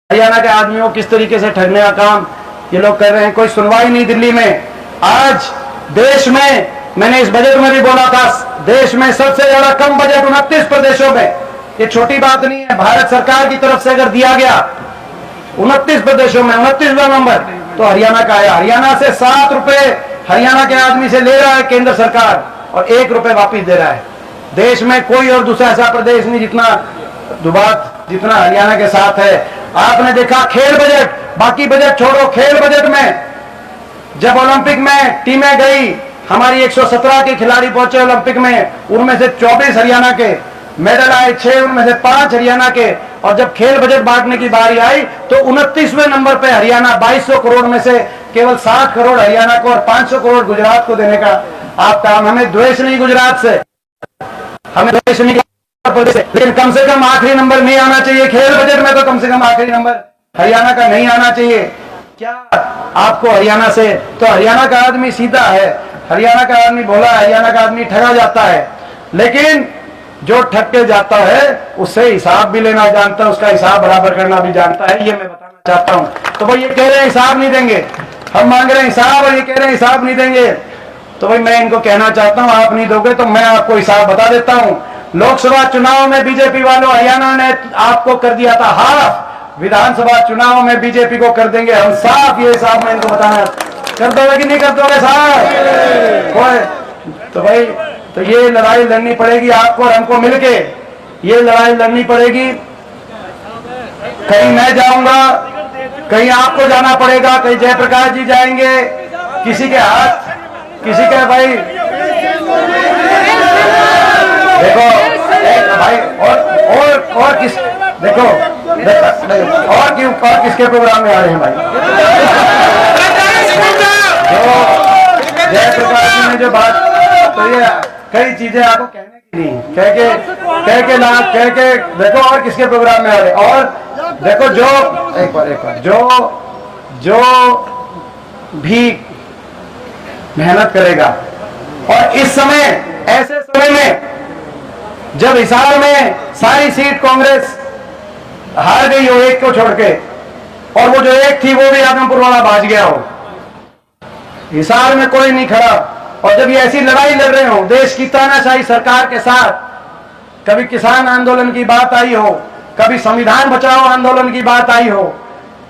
हरियाणा के आदमियों को किस तरीके से ठगने का काम ये लोग कर रहे हैं। कोई सुनवाई नहीं दिल्ली में। आज देश में, मैंने इस बजट में भी बोला था, देश में सबसे ज्यादा कम बजट 29 प्रदेशों में। ये छोटी बात नहीं है। भारत सरकार की तरफ से अगर दिया गया 29 प्रदेशों में 29वां नंबर, तो हरियाणा का आया। हरियाणा से 7 रुपए हरियाणा के आदमी से ले रहा है केंद्र सरकार और 1 रुपए वापिस दे रहा है। देश में कोई और दूसरा ऐसा प्रदेश नहीं जितना हरियाणा के साथ है। आपने देखा खेल बजट, बाकी बजट छोड़ो, खेल बजट में जब ओलंपिक में टीमें गई, हमारी 117 के खिलाड़ी पहुंचे ओलंपिक में, उनमें से 24 हरियाणा के मेडल आए, 6 उनमें से 5 हरियाणा के। और जब खेल बजट बांटने की बारी आई तो 29वें नंबर पे हरियाणा, 2200 करोड़ में से केवल 60 करोड़ हरियाणा को और 500 करोड़ गुजरात को देने का आप काम। हमें द्वेष नहीं गुजरात से, हमें द्वेष नहीं प्रदेश से, लेकिन कम से कम आखिरी नंबर नहीं आना चाहिए खेल बजट में। तो कम से कम आखिरी नंबर हरियाणा का नहीं आना चाहिए। क्या आपको हरियाणा से, तो हरियाणा का आदमी सीधा है, हरियाणा का आदमी भोला, हरियाणा का आदमी ठगा जाता है, लेकिन जो ठग के जाता है उससे हिसाब भी लेना जानता है, उसका हिसाब बराबर करना भी जानता है। ये मैं बताना चाहता हूं। तो भाई ये कह रहे हैं हिसाब नहीं देंगे, हम मांग रहे हैं हिसाब और ये कह रहे हैं हिसाब नहीं देंगे। तो भाई मैं इनको कहना चाहता हूं, आप नहीं दोगे तो मैं आपको हिसाब बता देता हूं। लोकसभा चुनाव में बीजेपी वालों, हरियाणा ने आपको कर दिया था हाफ, विधानसभा चुनाव में बीजेपी को कर देंगे हम साफ। ये हिसाब मैं इनको बताना, कर दोगे कि नहीं कर दोगे साहब? तो भाई तो ये लड़ाई लड़नी पड़ेगी आपको और हमको मिलके, ये लड़ाई लड़नी पड़ेगी। कहीं मैं जाऊंगा, कहीं आपको जाना पड़ेगा, कहीं जयप्रकाश जी जाएंगे, किसी के हाथ, किसी के भाई देखो भाई और किस देखो और किसके प्रोग्राम में आ रहे हैं भाई? जयप्रकाश जी ने जो बात, तो ये कई चीजें आपको कहने की नहीं, कह के देखो और किसके प्रोग्राम में आ रहे। और देखो जो एक बार जो भी मेहनत करेगा, और इस समय, ऐसे समय में जब हिसार में सारी सीट कांग्रेस हार गई हो एक को छोड़ के, और वो जो एक थी वो भी आदमपुर वाला भाज गया हो, हिसार में कोई नहीं खड़ा, और जब ये ऐसी लड़ाई लड़ रहे हो देश की तानाशाही सरकार के साथ, कभी किसान आंदोलन की बात आई हो, कभी संविधान बचाओ आंदोलन की बात आई हो,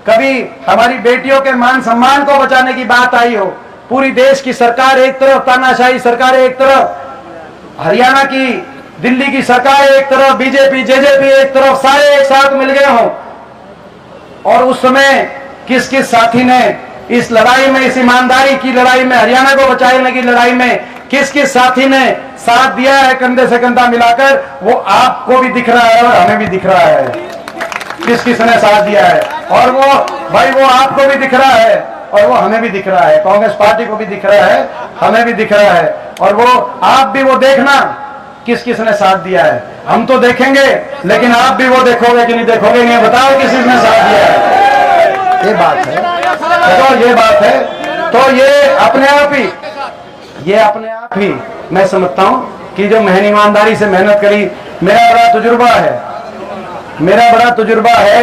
कभी हमारी बेटियों के मान सम्मान को बचाने की बात आई हो, पूरी देश की सरकार एक तरफ, तानाशाही सरकार एक तरफ, हरियाणा की, दिल्ली की सरकार एक तरफ, बीजेपी जेजेपी एक तरफ, सारे एक साथ मिल गए हो। और उस समय किस किस साथी ने इस लड़ाई में, इस ईमानदारी की लड़ाई में, हरियाणा को बचाने की लड़ाई में किस किस साथी ने साथ दिया है कंधे से कंधा मिलाकर, वो आपको भी दिख रहा है और हमें भी दिख रहा है किस किस ने साथ दिया है। और वो भाई वो आपको भी दिख रहा है और वो हमें भी दिख रहा है, कांग्रेस पार्टी को भी दिख रहा है, हमें भी दिख रहा है। और वो आप भी वो देखना किस किस ने साथ दिया है। हम तो देखेंगे, लेकिन आप भी वो देखोगे कि नहीं देखोगे, नहीं बताओ किस किसने साथ दिया है। ये बात है, तो ये बात है। तो ये अपने आप ही मैं समझता हूं कि जो ईमानदारी से मेहनत करी, मेरा बड़ा तजुर्बा है।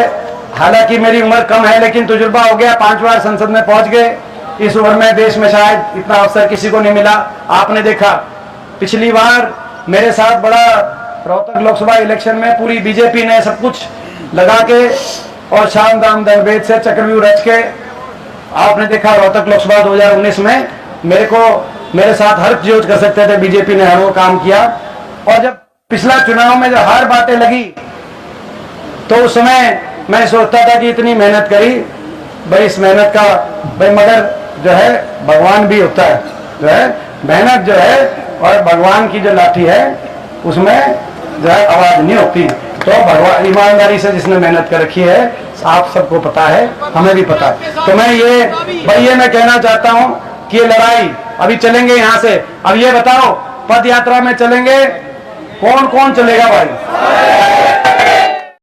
हालांकि मेरी उम्र कम है, लेकिन तजुर्बा हो गया, 5 बार संसद में पहुंच गए। इस उम्र में देश में शायद इतना अवसर किसी को नहीं मिला। आपने देखा पिछली बार मेरे साथ बड़ा रोहतक लोकसभा इलेक्शन में पूरी बीजेपी ने सब कुछ लगा के और शाम दाम दरवेद से चक्रव्यूह रच के, आपने देखा रोहतक लोकसभा 2019 में मेरे साथ हर चीज कर सकते थे, बीजेपी ने हर वो काम किया। और जब पिछला चुनाव में जब हार बातें लगी तो उस समय मैं सोचता था कि इतनी मेहनत करी भाई, इस मेहनत का भाई मगर जो है भगवान भी होता है, जो है मेहनत जो है और भगवान की जो लाठी है उसमें जो है आवाज नहीं होती। तो भगवान ईमानदारी से जिसने मेहनत कर रखी है, आप सबको पता है, हमें भी पता है। तो मैं ये मैं कहना चाहता हूं कि ये लड़ाई अभी चलेंगे यहां से। अब ये बताओ, पद यात्रा में चलेंगे, कौन कौन चलेगा भाई?